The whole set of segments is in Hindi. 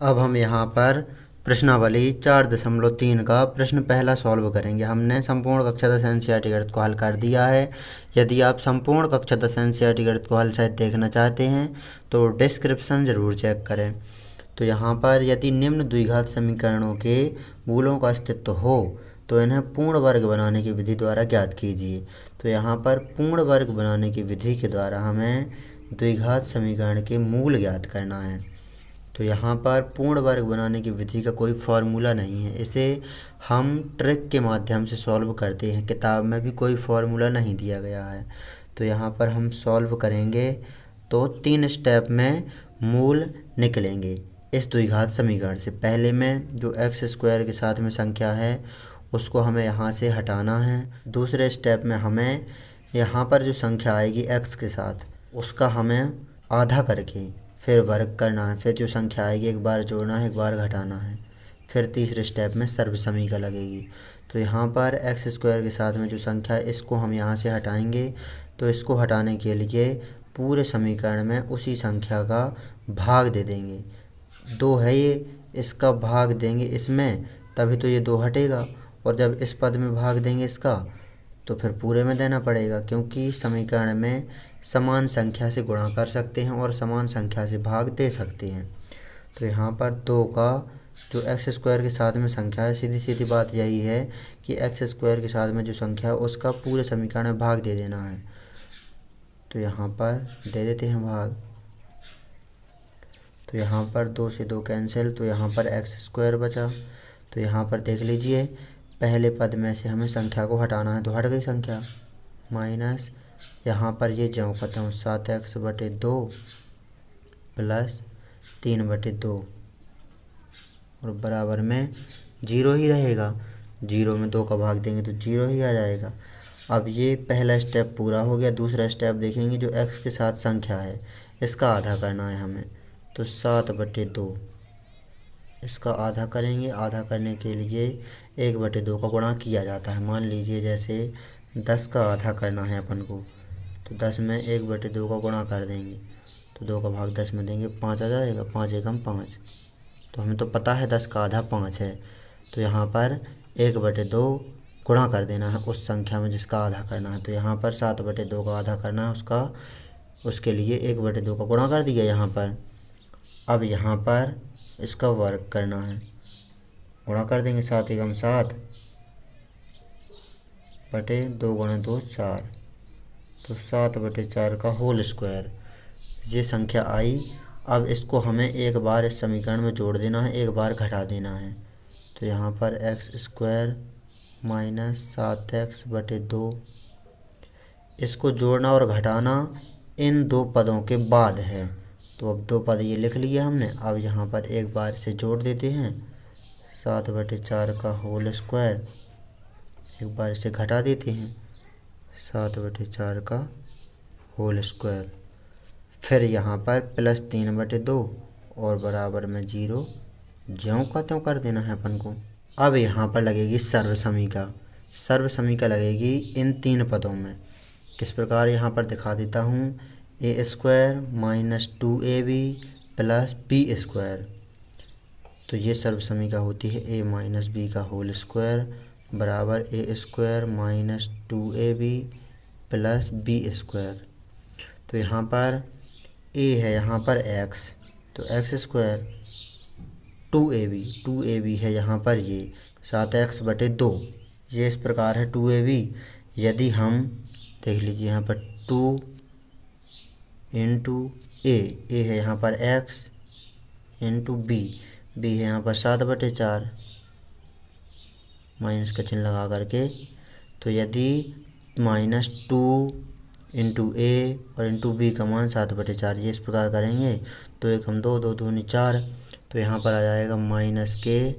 अब हम यहाँ पर प्रश्नावली 4.3 का प्रश्न पहला सॉल्व करेंगे। हमने संपूर्ण कक्षा 10 एनसीईआरटी गणित को हल कर दिया है। यदि आप संपूर्ण कक्षा 10 एनसीईआरटी गणित को हल सहित देखना चाहते हैं तो डिस्क्रिप्शन ज़रूर चेक करें। तो यहाँ पर यदि निम्न द्विघात समीकरणों के मूलों का अस्तित्व हो तो इन्हें पूर्ण वर्ग बनाने की विधि द्वारा ज्ञात कीजिए। तो यहाँ पर पूर्ण वर्ग बनाने की विधि के द्वारा हमें द्विघात समीकरण के मूल ज्ञात करना है। तो यहाँ पर पूर्ण वर्ग बनाने की विधि का कोई फार्मूला नहीं है, इसे हम ट्रिक के माध्यम से सॉल्व करते हैं। किताब में भी कोई फार्मूला नहीं दिया गया है। तो यहाँ पर हम सॉल्व करेंगे तो 3 स्टेप में मूल निकलेंगे इस द्विघात समीकरण से। पहले में जो एक्स स्क्वायर के साथ में संख्या है उसको हमें यहाँ से हटाना है। दूसरे स्टेप में हमें यहाँ पर जो संख्या आएगी एक्स के साथ उसका हमें आधा करके फिर वर्ग करना है। फिर जो संख्या आएगी एक बार जोड़ना है, एक बार घटाना है। फिर तीसरे स्टेप में सर्वसमीकरण लगेगी। तो यहाँ पर एक्स स्क्वायर के साथ में जो संख्या है इसको हम यहाँ से हटाएंगे। तो इसको हटाने के लिए पूरे समीकरण में उसी संख्या का भाग दे देंगे। 2 है ये, इसका भाग देंगे इसमें, तभी तो ये 2 हटेगा। और जब इस पद में भाग देंगे इसका तो फिर पूरे में देना पड़ेगा, क्योंकि समीकरण में समान संख्या से गुणा कर सकते हैं और समान संख्या से भाग दे सकते हैं। तो यहाँ पर 2 का जो एक्स स्क्वायर के साथ में संख्या है, सीधी सीधी बात यही है कि एक्स स्क्वायर के साथ में जो संख्या है उसका पूरे समीकरण में भाग दे देना है। तो यहाँ पर दे देते हैं भाग। तो यहाँ पर 2 से 2 कैंसिल, तो यहाँ पर एक्स स्क्वायर बचा। तो यहाँ पर देख लीजिए पहले पद में से हमें संख्या को हटाना है, तो हट गई संख्या माइनस यहाँ पर ये ज्यों का त्यों 7x/2 प्लस 3/2 और बराबर में 0 ही रहेगा। 0 में 2 का भाग देंगे तो 0 ही आ जाएगा। अब ये पहला स्टेप पूरा हो गया। दूसरा स्टेप देखेंगे, जो x के साथ संख्या है इसका आधा करना है हमें। तो 7/2 इसका आधा करेंगे। आधा करने के लिए 1/2 का गुणा किया जाता है। मान लीजिए जैसे 10 का आधा करना है अपन को, तो 10 में 1/2 का गुणा कर देंगे तो 2 का भाग 10 में देंगे, 5 आ जाएगा। 5 एकम 5। तो हमें तो पता है 10 का आधा 5 है। तो यहाँ पर 1/2 गुणा कर देना है उस संख्या में जिसका आधा करना है। तो यहाँ पर 7/2 का आधा करना है उसका, उसके लिए 1/2 का गुणा कर दिया यहाँ पर। अब यहाँ पर इसका वर्ग करना है, गुणा कर देंगे। 7 एकम 7 बटे 2 गुणे 2 4, तो 7/4 का होल स्क्वायर ये संख्या आई। अब इसको हमें एक बार इस समीकरण में जोड़ देना है, एक बार घटा देना है। तो यहाँ पर एक्स स्क्वायर माइनस 7x/2, इसको जोड़ना और घटाना इन 2 पदों के बाद है। तो अब 2 पद ये लिख लिए हमने। अब यहाँ पर एक बार इसे जोड़ देते हैं, 7/4 का होल स्क्वायर, एक बार इसे घटा देते हैं 7/4 का होल स्क्वायर। फिर यहाँ पर प्लस 3/2 और बराबर में 0, ज्यों का त्यों कर देना है अपन को। अब यहाँ पर लगेगी सर्वसमीका। सर्वसमीका लगेगी इन 3 पदों में। किस प्रकार यहाँ पर दिखा देता हूँ, a² minus 2ab plus b²। तो ये सर्वसमीका होती है a माइनस बी का होल स्क्वायर बराबर a² minus 2ab plus b²। तो यहाँ पर a है, यहाँ पर x, तो x² 2ab है यहाँ पर ये 7x/2, ये इस प्रकार है 2ab। यदि हम देख लीजिए यहाँ पर 2 इंटू a है यहाँ पर x इंटू b है यहाँ पर 7/4 माइनस का चिन्ह लगा करके। तो यदि -2 इंटू a और इंटू b का मान 7/4 ये इस प्रकार करेंगे तो 1 हम 2, 2 दूनी 4। तो यहाँ पर आ जाएगा माइनस के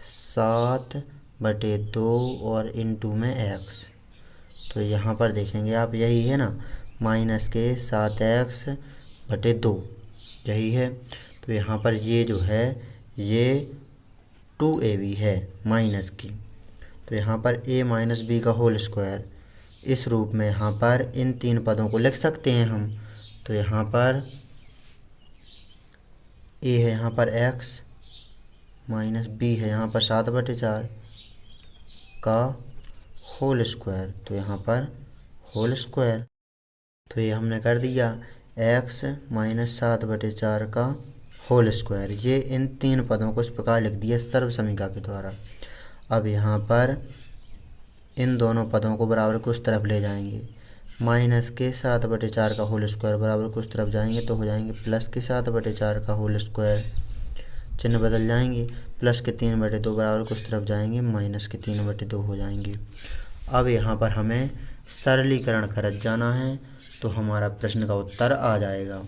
7/2 और इंटू में x। तो यहाँ पर देखेंगे आप, यही है ना, माइनस के 7x/2 यही है। तो यहाँ पर ये जो है ये 2ab है माइनस की। तो यहाँ पर a माइनस बी का होल स्क्वायर इस रूप में यहाँ पर इन 3 पदों को लिख सकते हैं हम। तो यहाँ पर a है यहाँ पर x माइनस बी है यहाँ पर 7/4 का होल स्क्वायर, तो यहाँ पर होल स्क्वायर। तो ये हमने कर दिया x माइनस 7/4 का होल स्क्वायर। ये इन तीन पदों को इस प्रकार लिख दिया सर्व समीकरण के द्वारा। अब यहाँ पर इन दोनों पदों को बराबर को उस तरफ ले जाएंगे, माइनस के 7/4 का होल स्क्वायर बराबर को उस तरफ जाएंगे तो हो जाएंगे प्लस के 7/4 का होल स्क्वायर, चिन्ह बदल जाएंगे, प्लस के 3/2 बराबर को उस तरफ जाएंगे, माइनस के 3/2 हो जाएंगे। अब यहाँ पर हमें सरलीकरण करत जाना है तो हमारा प्रश्न का उत्तर आ जाएगा।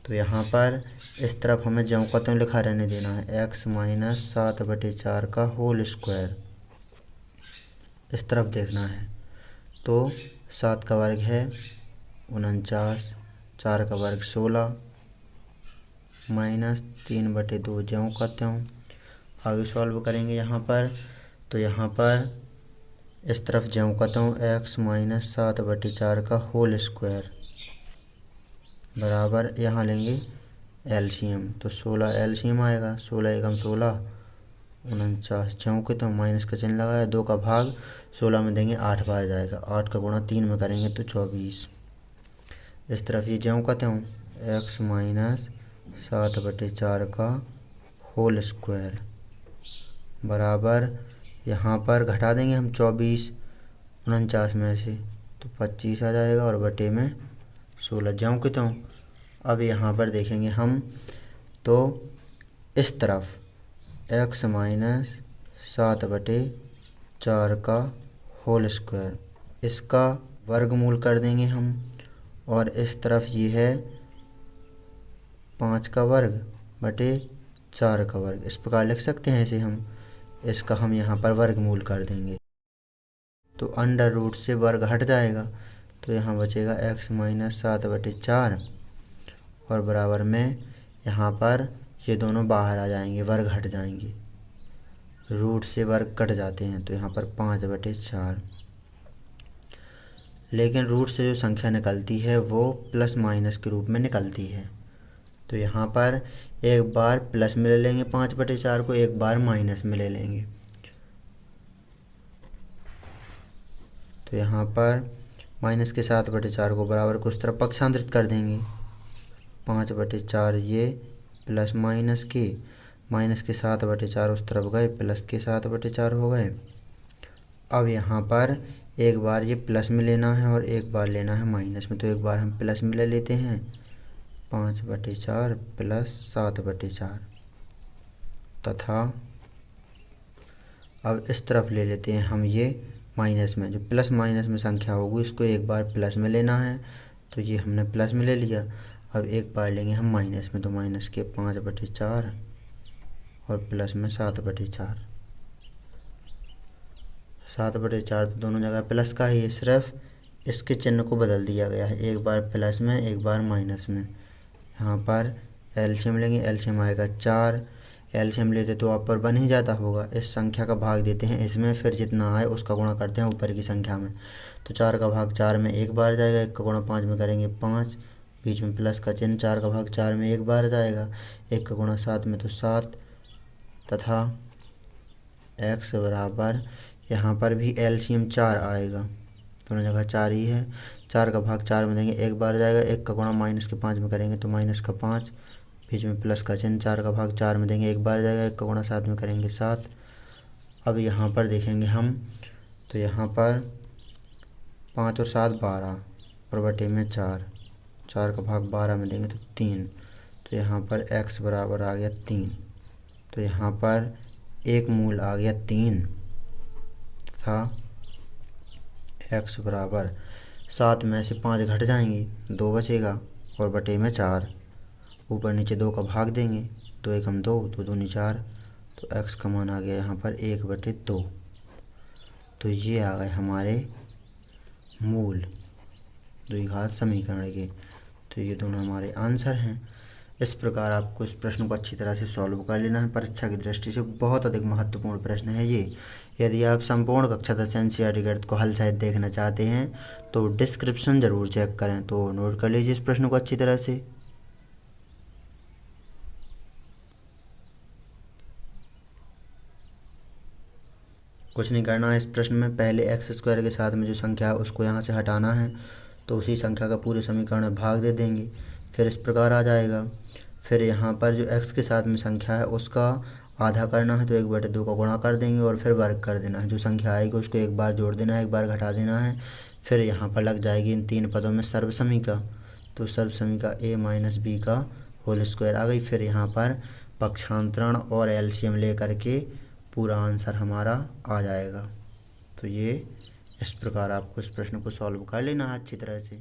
तो यहाँ पर इस तरफ हमें ज्यों का त्यों लिखा रहने देना है, x माइनस 7/4 का होल स्क्वायर इस तरफ देखना है। तो 7 का वर्ग है 49, 4 का वर्ग 16, माइनस 3/2 ज्यों का त्यों। आगे सॉल्व करेंगे यहाँ पर, तो यहाँ पर इस तरफ ज्यों का त्यों x माइनस 7/4 का होल स्क्वायर बराबर यहाँ लेंगे एलसीएम, तो 16 एलसीएम आएगा, 16 एकम 16, 49 ज्यों के त्यों माइनस का चिन्ह लगाया, 2 का भाग 16 में देंगे 8 बार जाएगा, 8 का गुणा 3 में करेंगे तो 24। इस तरफ ये ज्यों का त्यों x माइनस 7/4 का होल स्क्वायर बराबर यहाँ पर घटा देंगे हम 24 49 में से तो 25 आ जाएगा और बटे में 16 ज्यों के त्यों। अब यहाँ पर देखेंगे हम तो इस तरफ x माइनस 7/4 का होल स्क्वायर इसका वर्गमूल कर देंगे हम, और इस तरफ ये है 5 का वर्ग बटे 4 का वर्ग, इस प्रकार लिख सकते हैं इसे हम। इसका हम यहाँ पर वर्गमूल कर देंगे तो अंडर रूट से वर्ग हट जाएगा, तो यहाँ बचेगा x माइनस 7/4 और बराबर में यहाँ पर ये दोनों बाहर आ जाएंगे, वर्ग हट जाएंगे, रूट से वर्ग कट जाते हैं, तो यहाँ पर 5/4। लेकिन रूट से जो संख्या निकलती है वो प्लस माइनस के रूप में निकलती है, तो यहाँ पर एक बार प्लस में ले लेंगे 5/4 को, एक बार माइनस में ले लेंगे। तो यहाँ पर माइनस के 7/4 को बराबर को उस तरफ पक्षांतरित कर देंगे, 5/4 ये प्लस माइनस के 7/4 उस तरफ गए, प्लस के 7/4 हो गए। अब यहाँ पर एक बार ये प्लस में लेना है और एक बार लेना है माइनस में, तो एक बार हम प्लस में ले लेते हैं 5/4 प्लस 7/4 तथा अब इस तरफ ले लेते हैं हम ये माइनस में, जो प्लस माइनस में संख्या होगी इसको एक बार प्लस में लेना है, तो ये हमने प्लस में ले लिया। अब एक बार लेंगे हम माइनस में, तो माइनस के 5/4 और प्लस में 7/4, 7/4 तो दोनों जगह प्लस का ही है, सिर्फ इसके चिन्ह को बदल दिया गया है, एक बार प्लस में एक बार माइनस में। यहाँ पर एलसीएम लेंगे, एलसीएम आएगा 4, एलसीएम लेते तो आप पर बन ही जाता होगा, इस संख्या का भाग देते हैं इसमें, फिर जितना आए उसका गुणा करते हैं ऊपर की संख्या में। तो 4 का भाग 4 में एक बार जाएगा, 1 का गुणा 5 में करेंगे 5, बीच में प्लस का चिन्ह, 4 का भाग 4 में एक बार जाएगा, 1 का गुणा 7 में तो 7 तथा x बराबर यहाँ पर भी एलसीएम 4 आएगा, दोनों जगह 4 ही है, 4 का भाग 4 में देंगे एक बार जाएगा, 1 का गुणा माइनस के 5 में करेंगे तो माइनस का 5, बीच में प्लस का चिन्ह, 4 का भाग 4 में देंगे एक बार जाएगा, 1 का गुणा 7 में करेंगे 7। अब यहाँ पर देखेंगे हम तो यहाँ पर 5 और 7 12 और बटे में 4, 4 का भाग 12 में देंगे तो 3, तो यहाँ पर x बराबर आ गया 3, तो यहाँ पर एक मूल आ गया 3 तथा x बराबर 7 में से 5 घट जाएंगे, 2 बचेगा और बटे में 4, ऊपर नीचे 2 का भाग देंगे, 2 एकम 2, 2 दूनी 4, तो x का मान आ गया यहाँ पर 1/2। तो ये आ गए हमारे मूल द्विघात समीकरण के, तो ये दोनों हमारे आंसर हैं। इस प्रकार आपको इस प्रश्न को अच्छी तरह से सॉल्व कर लेना है, परीक्षा की दृष्टि से बहुत अधिक महत्वपूर्ण प्रश्न है ये। यदि आप संपूर्ण कक्षा 10 एनसीईआरटी गणित को हल सहित देखना चाहते हैं तो डिस्क्रिप्शन ज़रूर चेक करें, तो नोट कर लीजिए इस प्रश्न को अच्छी तरह से। कुछ नहीं करना है इस प्रश्न में। पहले एक्स स्क्वायर के साथ में जो संख्या है उसको यहाँ से हटाना है, तो उसी संख्या का पूरे समीकरण में भाग दे देंगे, फिर इस प्रकार आ जाएगा। फिर यहाँ पर जो एक्स के साथ में संख्या है उसका आधा करना है, तो 1/2 का गुणा कर देंगे और फिर वर्ग कर देना है। जो संख्या आएगी उसको एक बार जोड़ देना है, एक बार घटा देना है। फिर यहाँ पर लग जाएगी इन तीन पदों में सर्वसमीका, तो सर्वसमीका a - b का होल स्क्वायर आ गई। फिर यहाँ पर पक्षांतरण और एलसीएम ले करके पूरा आंसर हमारा आ जाएगा। तो ये इस प्रकार आपको इस प्रश्न को सॉल्व कर लेना है अच्छी तरह से।